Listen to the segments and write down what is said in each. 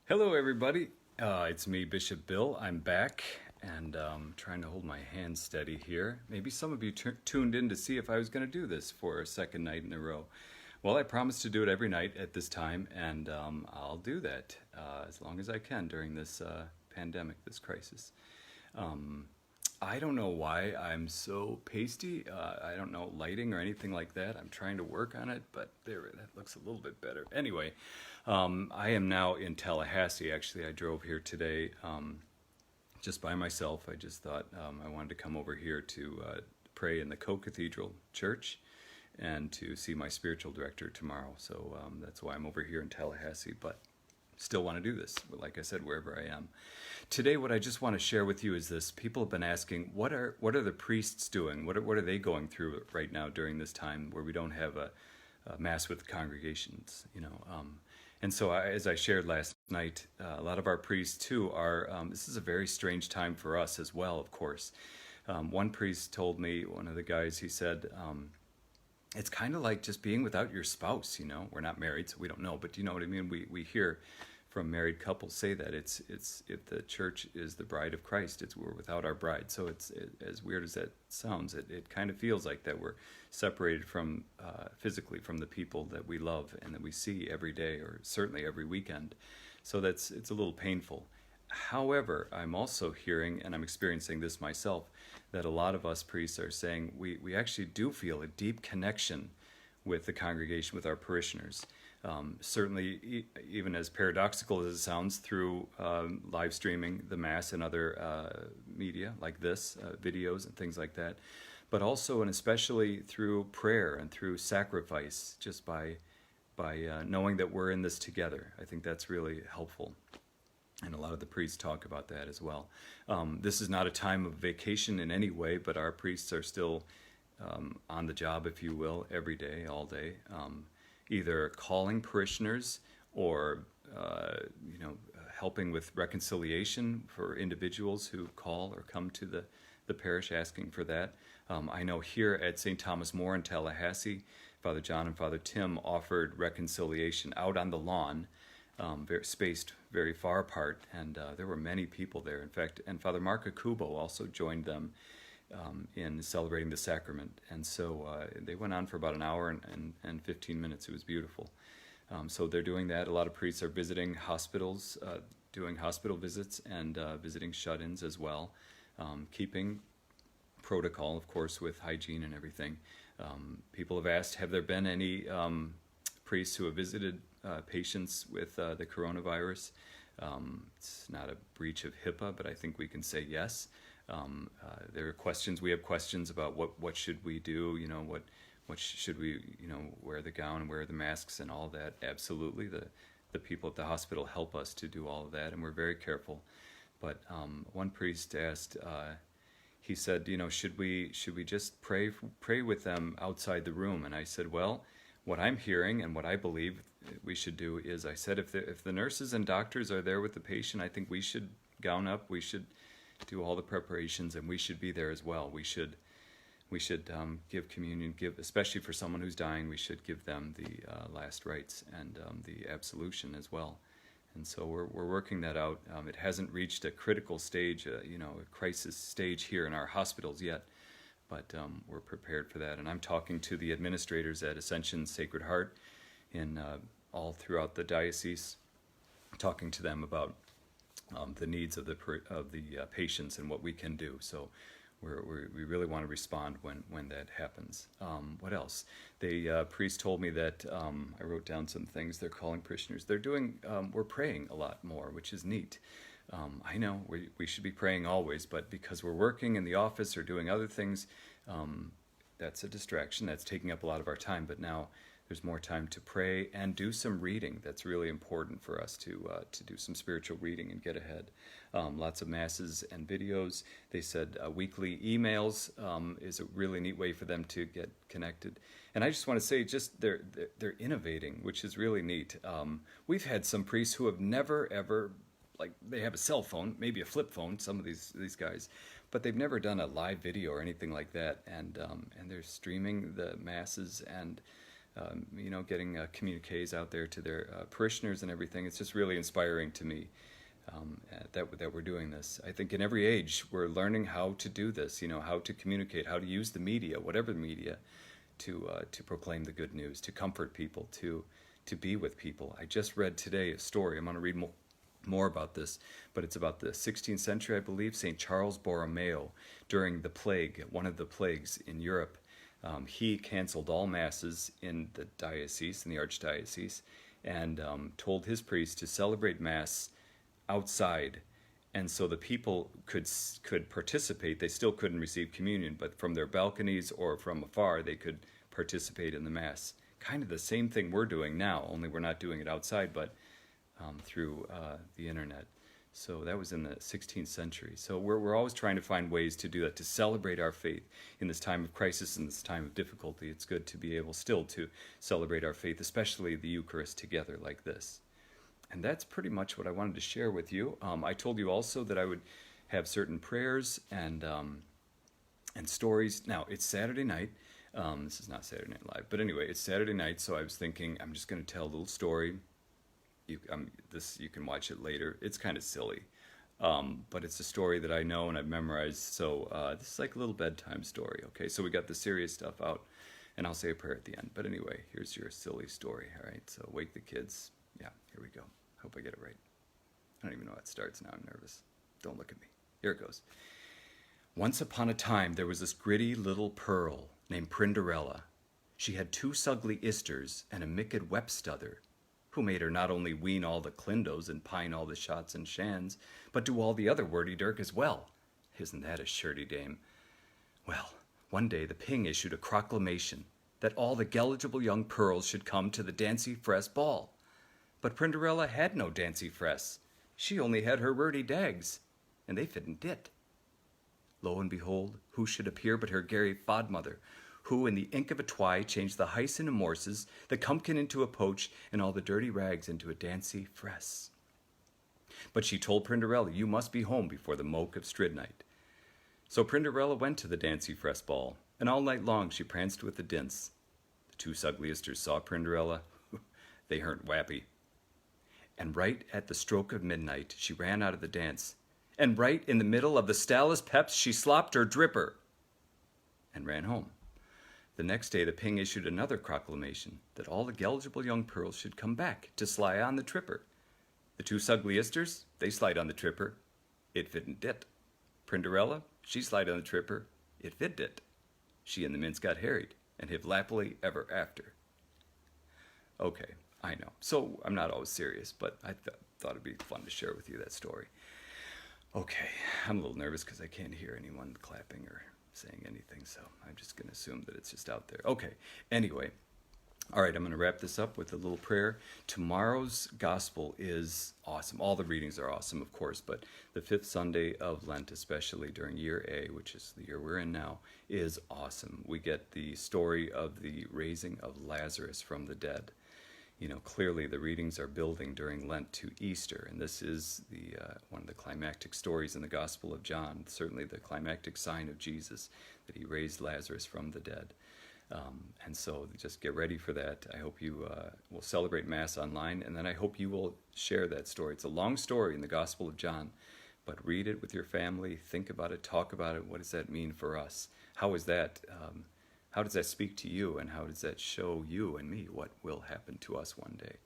Hello, everybody. It's me, Bishop Bill. I'm back and trying to hold my hand steady here. Maybe some of you tuned in to see if I was going to do this for a second night in a row. Well, I promise to do it every night at this time, and I'll do that as long as I can during this pandemic, this crisis. Um, I don't know why I'm so pasty. I don't know lighting or anything like that. I'm trying to work on it, but there, that looks a little bit better. Anyway, I am now in Tallahassee. Actually, I drove here today just by myself. I just thought I wanted to come over here to pray in the Co-Cathedral Church and to see my spiritual director tomorrow. So that's why I'm over here in Tallahassee, but still want to do this, like I said, wherever I am. Today, what I just want to share with you is this. People have been asking, what are the priests doing? What are they going through right now during this time where we don't have a mass with congregations, and so as I shared last night, a lot of our priests too are, this is a very strange time for us as well, of course. One priest told me, one of the guys, he said, it's kind of like just being without your spouse, We're not married, so we don't know, but you know what I mean? We hear from married couples say that it's if the church is the bride of Christ, we're without our bride. So as weird as that sounds, it kind of feels like that we're separated from physically from the people that we love and that we see every day or certainly every weekend. So it's a little painful. However, I'm also hearing, and I'm experiencing this myself, that a lot of us priests are saying we actually do feel a deep connection with the congregation, with our parishioners. Certainly, even as paradoxical as it sounds, through live streaming the Mass and other media like this, videos and things like that, but also and especially through prayer and through sacrifice, just by knowing that we're in this together. I think that's really helpful. And a lot of the priests talk about that as well. This is not a time of vacation in any way, but our priests are still on the job, if you will, every day, all day, either calling parishioners or helping with reconciliation for individuals who call or come to the parish asking for that. I know here at St. Thomas More in Tallahassee, Father John and Father Tim offered reconciliation out on the lawn, spaced very far apart, and there were many people there. In fact, and Father Mark Akubo also joined them in celebrating the sacrament. And so they went on for about an hour and 15 minutes. It was beautiful. So they're doing that. A lot of priests are visiting hospitals, doing hospital visits and visiting shut-ins as well, keeping protocol, of course, with hygiene and everything. People have asked, have there been any priests who have visited patients with the coronavirus? It's not a breach of HIPAA, but I think we can say yes. There are questions. We have questions about what should we do? What should we wear the gown and wear the masks and all that? Absolutely, the people at the hospital help us to do all of that, and we're very careful. But one priest asked, he said, should we just pray with them outside the room? And I said, well, what I'm hearing and what I believe we should do is, I said, if the nurses and doctors are there with the patient, I think we should gown up. We should do all the preparations, and we should be there as well. We should give communion, especially for someone who's dying. We should give them the last rites and the absolution as well. And so we're working that out. It hasn't reached a critical stage, a crisis stage here in our hospitals yet, but we're prepared for that. And I'm talking to the administrators at Ascension Sacred Heart in all throughout the diocese, talking to them about the needs of the patients and what we can do. So we really want to respond when that happens. What else? The priest told me that I wrote down some things. They're calling parishioners. We're praying a lot more, which is neat. I know we should be praying always, but because we're working in the office or doing other things, that's a distraction. That's taking up a lot of our time. But now there's more time to pray and do some reading. That's really important for us to do some spiritual reading and get ahead. Lots of masses and videos. They said weekly emails is a really neat way for them to get connected. And I just want to say, they're innovating, which is really neat. We've had some priests who have never ever, they have a cell phone, maybe a flip phone, some of these guys, but they've never done a live video or anything like that. And they're streaming the masses and getting communiques out there to their parishioners and everything. It's just really inspiring to me that we're doing this. I think in every age we're learning how to do this, how to communicate, how to use the media, whatever the media, to proclaim the good news, to comfort people, to be with people. I just read today a story. I'm going to read more about this, but it's about the 16th century, I believe. St. Charles Borromeo, during the plague, one of the plagues in Europe, he canceled all masses in the diocese, in the archdiocese, and told his priests to celebrate mass outside, and so the people could participate. They still couldn't receive communion, but from their balconies or from afar they could participate in the mass. Kind of the same thing we're doing now, only we're not doing it outside, but through the internet. So that was in the 16th century. So we're always trying to find ways to do that, to celebrate our faith in this time of crisis, in this time of difficulty. It's good to be able still to celebrate our faith, especially the Eucharist, together like this. And that's pretty much what I wanted to share with you. I told you also that I would have certain prayers and stories. Now, it's Saturday night. This is not Saturday Night Live, but anyway, it's Saturday night, so I was thinking I'm just going to tell a little story. You can watch it later. It's kind of silly, but it's a story that I know and I've memorized. So this is like a little bedtime story. Okay, so we got the serious stuff out, and I'll say a prayer at the end. But anyway, here's your silly story. All right, so wake the kids. Yeah, here we go. Hope I get it right. I don't even know how it starts now. I'm nervous. Don't look at me. Here it goes. Once upon a time, there was this gritty little pearl named Prinderella. She had 2 sugly isters and a micked wepstother, who made her not only wean all the clindos and pine all the shots and shans, but do all the other wordy-dirk as well. Isn't that a shirty dame? Well, one day the Ping issued a proclamation that all the geligible young pearls should come to the Dancy Fress ball. But Prinderella had no Dancy Fress. She only had her wordy dags, and they fitn't it. Lo and behold, who should appear but her Gary Fodmother, who in the ink of a twy changed the hyson into morses, the cumpkin into a poach, and all the dirty rags into a Dancy Fress. But she told Prinderella, you must be home before the moke of Stridnight. So Prinderella went to the Dancy Fress ball, and all night long she pranced with the dints. The 2 sugliesters saw Prinderella. They hernt wappy. And right at the stroke of midnight, she ran out of the dance. And right in the middle of the stallest peps, she slopped her dripper and ran home. The next day, the Ping issued another proclamation that all the geligible young pearls should come back to sly on the tripper. The 2 sugliesters, they slide on the tripper. It fitn't it. Prinderella, she slide on the tripper. It fit it. She and the mince got harried and lived happily ever after. Okay. I know. So I'm not always serious, but I thought it'd be fun to share with you that story. Okay, I'm a little nervous because I can't hear anyone clapping or saying anything, so I'm just going to assume that it's just out there. Okay, anyway. All right, I'm going to wrap this up with a little prayer. Tomorrow's gospel is awesome. All the readings are awesome, of course, but the 5th Sunday of Lent, especially during year A, which is the year we're in now, is awesome. We get the story of the raising of Lazarus from the dead. Clearly the readings are building during Lent to Easter, and this is the one of the climactic stories in the Gospel of John, certainly the climactic sign of Jesus, that he raised Lazarus from the dead. And so just get ready for that. I hope you will celebrate Mass online, and then I hope you will share that story. It's a long story in the Gospel of John, but read it with your family, think about it, talk about it. What does that mean for us? How is that... How does that speak to you, and how does that show you and me what will happen to us one day?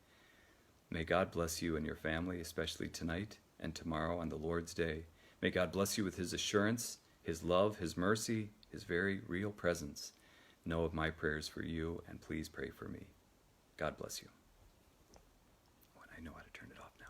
May God bless you and your family, especially tonight and tomorrow on the Lord's Day. May God bless you with his assurance, his love, his mercy, his very real presence. Know of my prayers for you, and please pray for me. God bless you. Oh, and I know how to turn it off now.